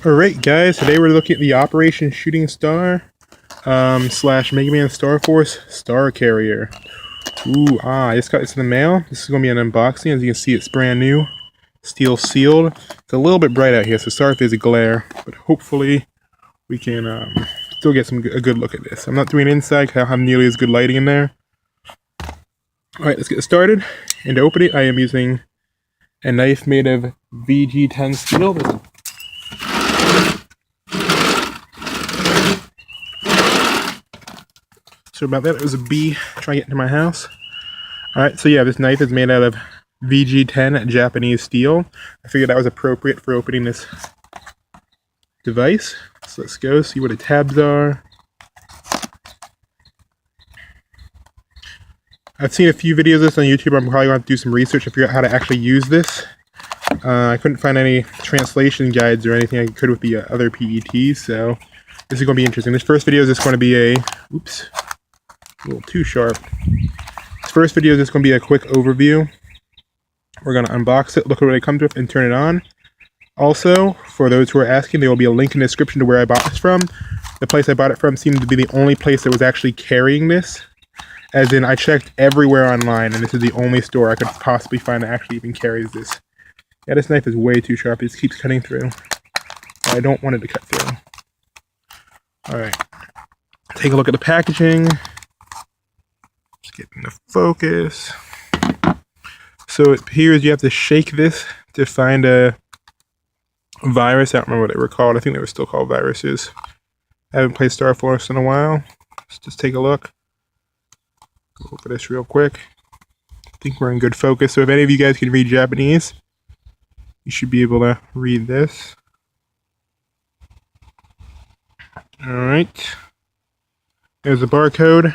Alright guys, today we're looking at the Operation Shooting Star slash Megaman Star Carrier. I just got this in the mail. This is going to be an unboxing. As you can see, it's brand new. Steel sealed. It's a little bit bright out here, so sorry if there's a glare. But hopefully we can still get a good look at this. I'm not doing inside because I don't have nearly as good lighting in there. Alright, let's get started. And to open it, I am using a knife made of VG10 steel. So about that, it was a bee trying to get into my house. Alright, so yeah, this knife is made out of VG10 Japanese steel. I figured that was appropriate for opening this device. So let's go see what the tabs are. I've seen a few videos of this on YouTube. I'm probably going to have to do some research to figure out how to actually use this. I couldn't find any translation guides or anything I could with the other PETs, so this is going to be interesting. This first video is just going to be a little too sharp. This first video is just going to be a quick overview. We're going to unbox it, look at what it comes with, and turn it on. Also, for those who are asking, there will be a link in the description to where I bought this from. The place I bought it from seemed to be the only place that was actually carrying this. As in, I checked everywhere online, and this is the only store I could possibly find that actually even carries this. Yeah, this knife is way too sharp. It just keeps cutting through. I don't want it to cut through. Alright. Take a look at the packaging. Just get into focus. So it appears you have to shake this to find a virus. I don't remember what they were called. I think they were still called viruses. I haven't played Starforce in a while. Let's just take a look. Go over this real quick. I think we're in good focus. So if any of you guys can read Japanese, you should be able to read this. Alright. There's a barcode.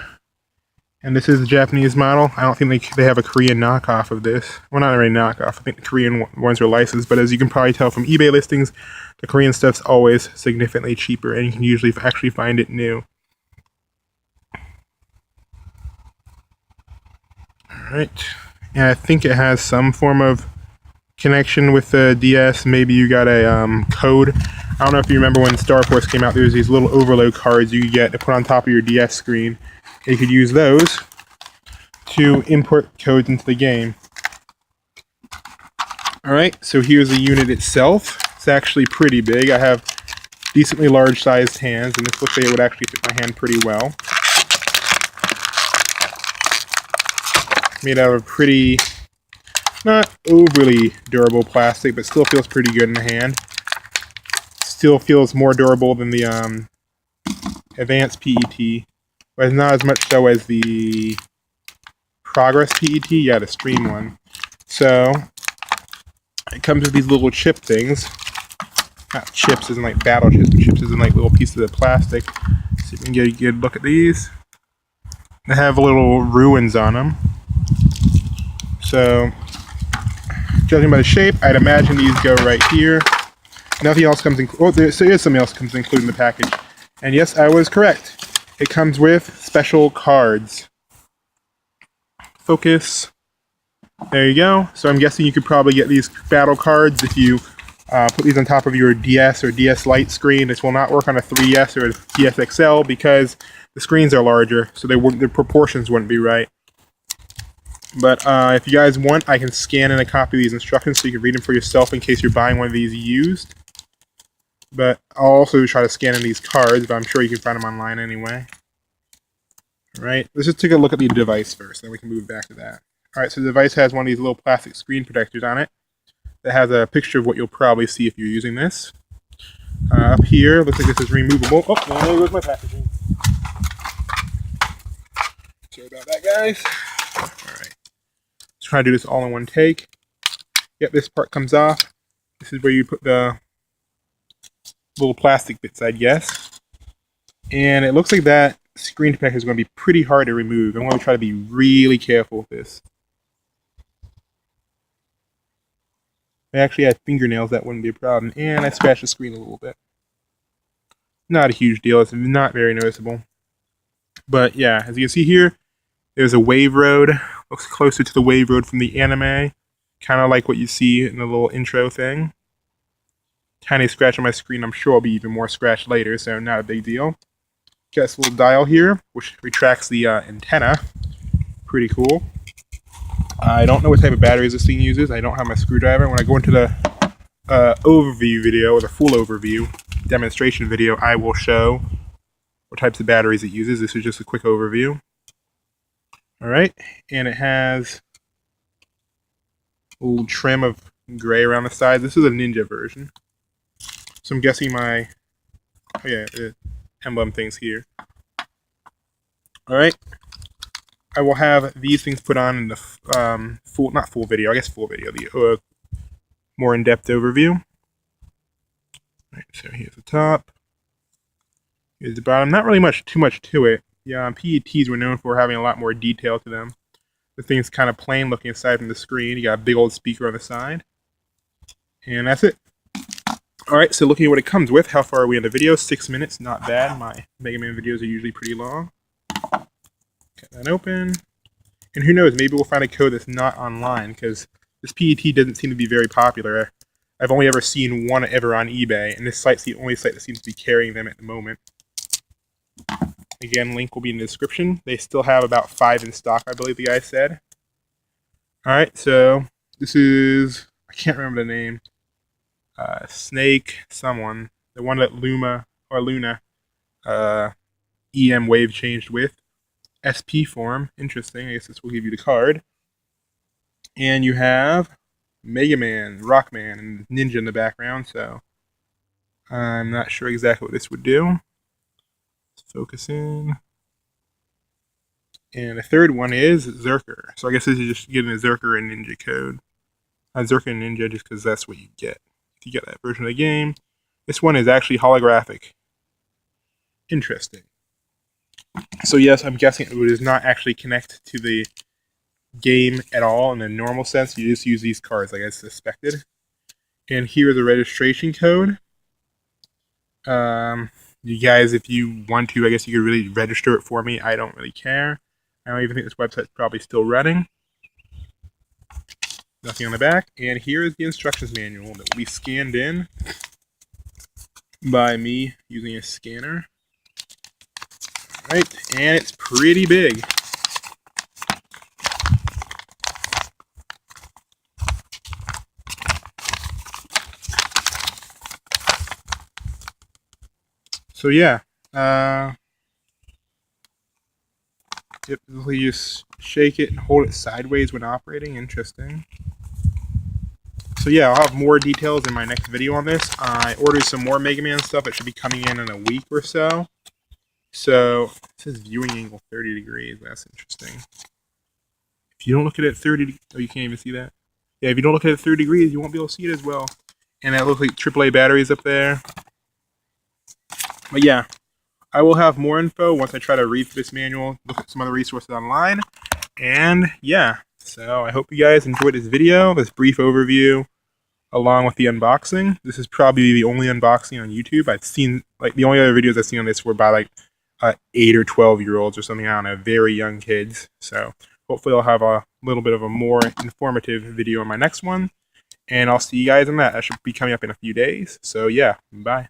And this is the Japanese model. I don't think they have a Korean knockoff of this. Well, not really knockoff. I think the Korean ones are licensed. But as you can probably tell from eBay listings, the Korean stuff's always significantly cheaper. And you can usually actually find it new. Alright. And I think it has some form of connection with the DS. Maybe you got a code. I don't know if you remember when Star Force came out, there was these little overload cards you could get to put on top of your DS screen. You could use those to import codes into the game. Alright, so here's the unit itself. It's actually pretty big. I have decently large sized hands, and this looks like it would actually fit my hand pretty well. Made out of pretty, not overly durable plastic, but still feels pretty good in the hand. Still feels more durable than the advanced PET, but not as much so as the Progress PET, yeah, the Stream one. So, it comes with these little chip things. Not chips isn't like battle chips, but chips isn't like little pieces of plastic. See if we can get a good look at these. They have little ruins on them. So, judging by the shape, I'd imagine these go right here. Nothing else comes in. Oh, there is something else comes included in the package. And yes, I was correct. It comes with special cards. Focus. There you go. So I'm guessing you could probably get these battle cards if you put these on top of your DS or DS Lite screen. This will not work on a 3DS or a DS XL because the screens are larger, so the proportions wouldn't be right. But if you guys want, I can scan in a copy of these instructions so you can read them for yourself in case you're buying one of these used. But I'll also try to scan in these cards, but I'm sure you can find them online anyway. Alright, let's just take a look at the device first, then we can move back to that. Alright, so the device has one of these little plastic screen protectors on it that has a picture of what you'll probably see if you're using this. Up here, looks like this is removable. Oh, there goes my packaging. Sorry about that, guys. Alright, let's try to do this all in one take. Yep, this part comes off. This is where you put the little plastic bits, I guess. And it looks like that screen protector is going to be pretty hard to remove. I'm going to try to be really careful with this. If I actually had fingernails, that wouldn't be a problem. And I scratched the screen a little bit. Not a huge deal. It's not very noticeable. But yeah, as you can see here, there's a wave road. Looks closer to the wave road from the anime. Kind of like what you see in the little intro thing. tiny scratch on my screen. I'm sure I'll be even more scratched later, so not a big deal. Got this little dial here, which retracts the antenna. Pretty cool. I don't know what type of batteries this thing uses. I don't have my screwdriver. When I go into the overview video, or the full overview demonstration video, I will show what types of batteries it uses. This is just a quick overview. Alright, and it has a little trim of gray around the side. This is a Ninja version. So I'm guessing my, the emblem things here. Alright, I will have these things put on in the full video, the more in-depth overview. Alright, so here's the top. Here's the bottom. Not really too much to it. Yeah, PETs were known for having a lot more detail to them. The thing's kind of plain looking aside from the screen. You got a big old speaker on the side. And that's it. Alright, so looking at what it comes with, how far are we in the video? 6 minutes, not bad. My Mega Man videos are usually pretty long. Cut that open. And who knows, maybe we'll find a code that's not online, because this PET doesn't seem to be very popular. I've only ever seen one ever on eBay, and this site's the only site that seems to be carrying them at the moment. Again, link will be in the description. They still have about 5 in stock, I believe the guy said. Alright, so this is, I can't remember the name. Snake, someone. The one that Luna EM wave changed with. SP form, interesting. I guess this will give you the card. And you have Mega Man, RockMan, and Ninja in the background, so I'm not sure exactly what this would do. Let's focus in. And the third one is Zerker. So I guess this is just getting a Zerker and Ninja code. Zerker and Ninja just because that's what you get. If you get that version of the game. This one is actually holographic. Interesting. So yes, I'm guessing it does not actually connect to the game at all in the normal sense. You just use these cards like I suspected. And here is a registration code. You guys, if you want to, I guess you could really register it for me. I don't really care. I don't even think this website's probably still running. Nothing on the back. And here is the instructions manual that will be scanned in by me using a scanner. Alright, and it's pretty big. So yeah, you just shake it and hold it sideways when operating. Interesting. So yeah, I'll have more details in my next video on this. I ordered some more Mega Man stuff that should be coming in a week or so. So it says viewing angle 30 degrees. That's interesting. If you don't look at it 30, oh, you can't even see that. Yeah, if you don't look at it 30 degrees, you won't be able to see it as well. And that looks like AAA batteries up there. But yeah, I will have more info once I try to read this manual, look at some other resources online. And yeah, so I hope you guys enjoyed this video, this brief overview, along with the unboxing. This is probably the only unboxing on YouTube. I've seen, like, the only other videos I've seen on this were by, like, 8 or 12-year-olds or something, I don't know, very young kids. So hopefully I'll have a little bit of a more informative video in my next one. And I'll see you guys in that. That should be coming up in a few days. So yeah, bye.